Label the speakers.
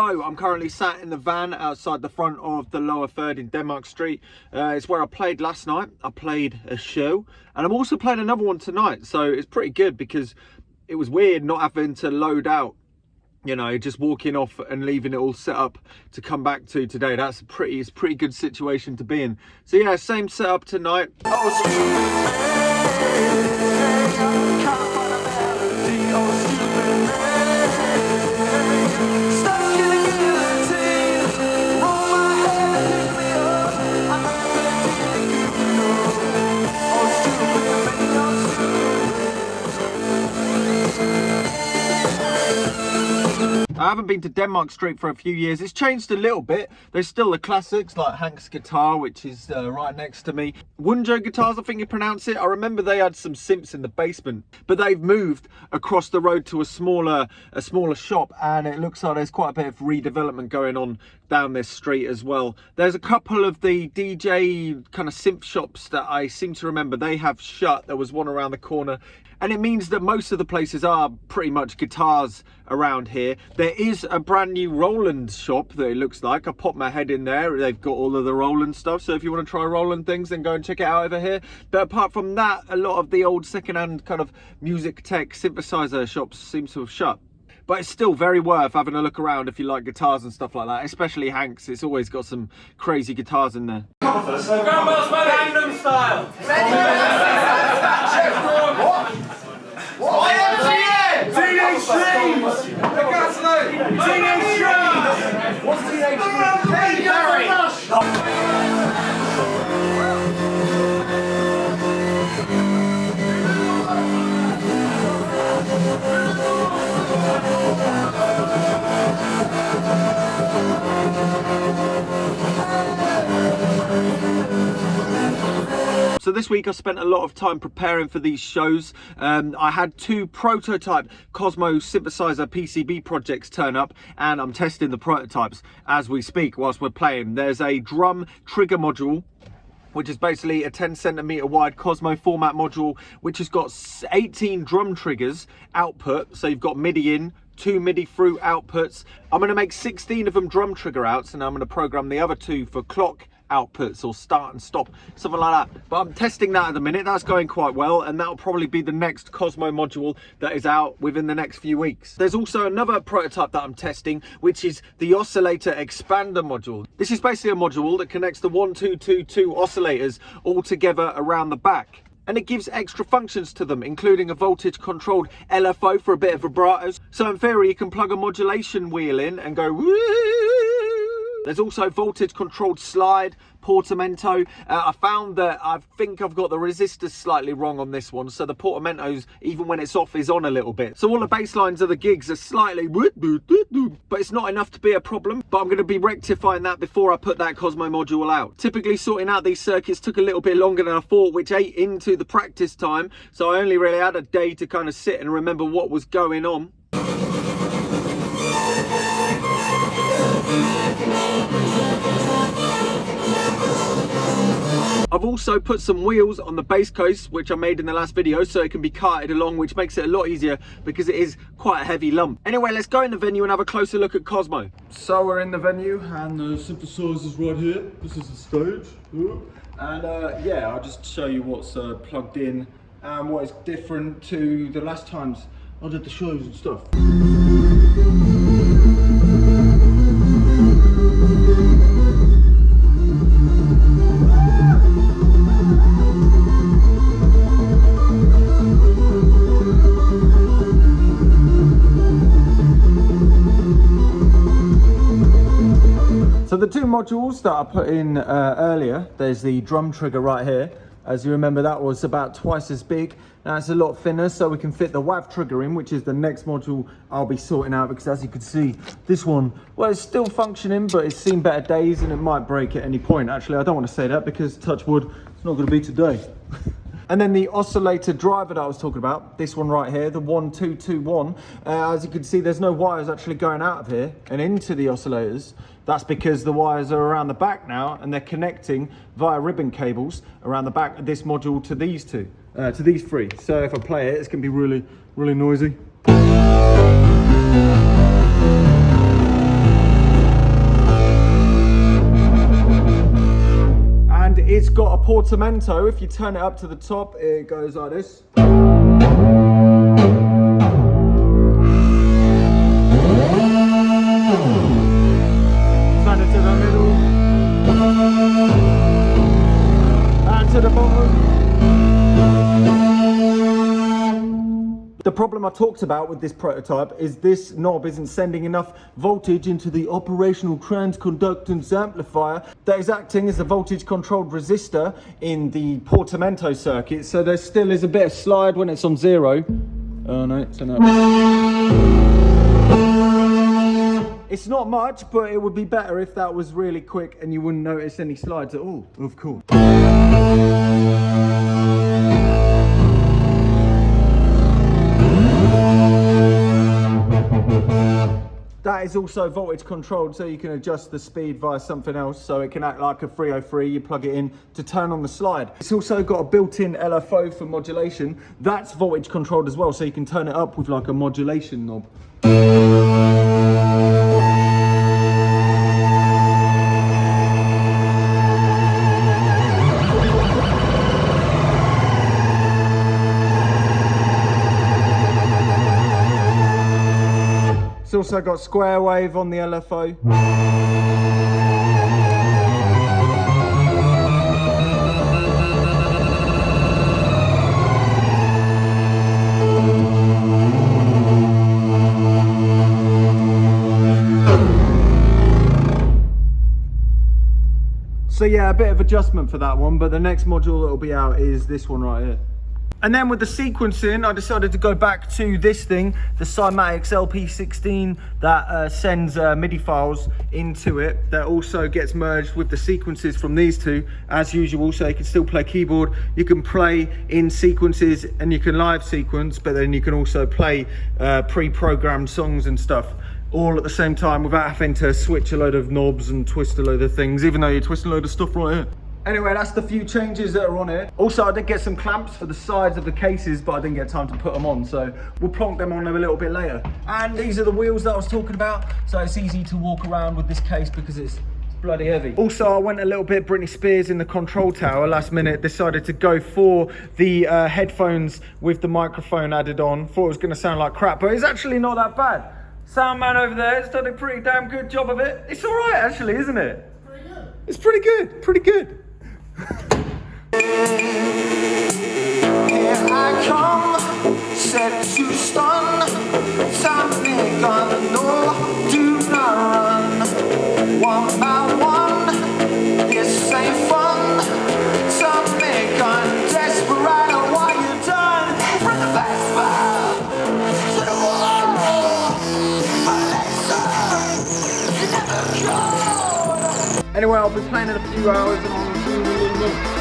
Speaker 1: Hello, I'm currently sat in the van outside the front of the lower third in Denmark Street. It's where I played last night. I played a show and I'm also playing another one tonight. So it's pretty good because it was weird not having to load out, you know, just walking off and leaving it all set up to come back to today. It's a pretty good situation to be in. So yeah, same setup tonight. I haven't been to Denmark Street for a few years. It's changed a little bit. There's still the classics like Hank's guitar, which is right next to me. Wunjo guitars, I think you pronounce it. I remember they had some simps in the basement, but they've moved across the road to a smaller shop, and it looks like there's quite a bit of redevelopment going on down this street as well. There's a couple of the DJ kind of synth shops that I seem to remember they have shut. There was one around the corner. And it means that most of the places are pretty much guitars around here. There is a brand new Roland shop that it looks like. I popped my head in there. They've got all of the Roland stuff. So if you want to try Roland things, then go and check it out over here. But apart from that, a lot of the old secondhand kind of music tech synthesizer shops seem to have shut. But it's still very worth having a look around if you like guitars and stuff like that, especially Hank's. It's always got some crazy guitars in there.
Speaker 2: Grandma's Gangnam Style! What? Teenage Dreams! Teenage Dreams! What's Teenage Dreams? Hey, Gary!
Speaker 1: So this week I spent a lot of time preparing for these shows. I had two prototype Cosmo synthesizer PCB projects turn up, and I'm testing the prototypes as we speak whilst we're playing. There's a drum trigger module, which is basically a 10cm wide Cosmo format module, which has got 18 drum triggers output. So you've got MIDI in, 2 MIDI through outputs. I'm going to make 16 of them drum trigger outs, and I'm going to program the other 2 for clock outputs or start and stop, something like that. But I'm testing that at the minute. That's going quite well, and that'll probably be the next Cosmo module that is out within the next few weeks. There's also another prototype that I'm testing, which is the oscillator expander module. This is basically a module that connects the 1, 2, 2, 2 oscillators all together around the back. And it gives extra functions to them, including a voltage controlled LFO for a bit of vibratos. So in theory, you can plug a modulation wheel in and go woo. There's also voltage controlled slide, portamento. I found that I think I've got the resistors slightly wrong on this one. So the portamentos, even when it's off, is on a little bit. So all the bass lines of the gigs are slightly, but it's not enough to be a problem. But I'm going to be rectifying that before I put that Cosmo module out. Typically sorting out these circuits took a little bit longer than I thought, which ate into the practice time. So I only really had a day to kind of sit and remember what was going on. I've also put some wheels on the bass case, which I made in the last video, so it can be carted along, which makes it a lot easier because it is quite a heavy lump. Anyway, let's go in the venue and have a closer look at Cosmo. So we're in the venue and the synthesizer's right here. This is the stage. And yeah, I'll just show you what's plugged in and what is different to the last times I did the shows and stuff. So the two modules that I put in earlier, there's the drum trigger right here. As you remember, that was about twice as big. Now it's a lot thinner, so we can fit the WAV trigger in, which is the next module I'll be sorting out, because as you can see, this one, well, it's still functioning, but it's seen better days and it might break at any point. Actually, I don't want to say that because, touch wood, it's not going to be today. And then the oscillator driver that I was talking about, this one right here, the 1221, as you can see, there's no wires actually going out of here and into the oscillators. That's because the wires are around the back now and they're connecting via ribbon cables around the back of this module to these two, to these three. So if I play it, it's going to be really, really noisy. it's got a portamento. If you turn it up to the top, it goes like this. Turn it to the middle. And to the bottom. The problem I talked about with this prototype is this knob isn't sending enough voltage into the operational transconductance amplifier that is acting as a voltage controlled resistor in the portamento circuit, so there still is a bit of slide when it's on 0. Oh no, it's an up. It's not much, but it would be better if that was really quick and you wouldn't notice any slides at all, of course. That is also voltage controlled, so you can adjust the speed via something else, so it can act like a 303. You plug it in to turn on the slide. It's also got a built-in LFO for modulation. That's voltage controlled as well, so you can turn it up with like a modulation knob. It's also got square wave on the LFO. So yeah, a bit of adjustment for that one, but the next module that will be out is this one right here. And then with the sequencing, I decided to go back to this thing, the Cymatics LP16 that sends MIDI files into it, that also gets merged with the sequences from these two, as usual, so you can still play keyboard, you can play in sequences and you can live sequence, but then you can also play pre-programmed songs and stuff all at the same time without having to switch a load of knobs and twist a load of things, even though you're twisting a load of stuff right here. Anyway, that's the few changes that are on it. Also, I did get some clamps for the sides of the cases, but I didn't get time to put them on, so we'll plonk them on a little bit later. And these are the wheels that I was talking about, so it's easy to walk around with this case because it's bloody heavy. Also, I went a little bit Britney Spears in the control tower last minute, decided to go for the headphones with the microphone added on. Thought it was going to sound like crap, but it's actually not that bad. Sound man over there has done a pretty damn good job of it. It's all right, actually, isn't it? Pretty good. It's pretty good, pretty good.
Speaker 3: Here I come, set to stun. Something gonna know, do not run. One by one, this ain't fun. Something gonna desperate while you're done. From the backfire to the wall, Alexa, you never go.
Speaker 1: Anyway, I've been playing it a few hours and I'm feeling a little bit.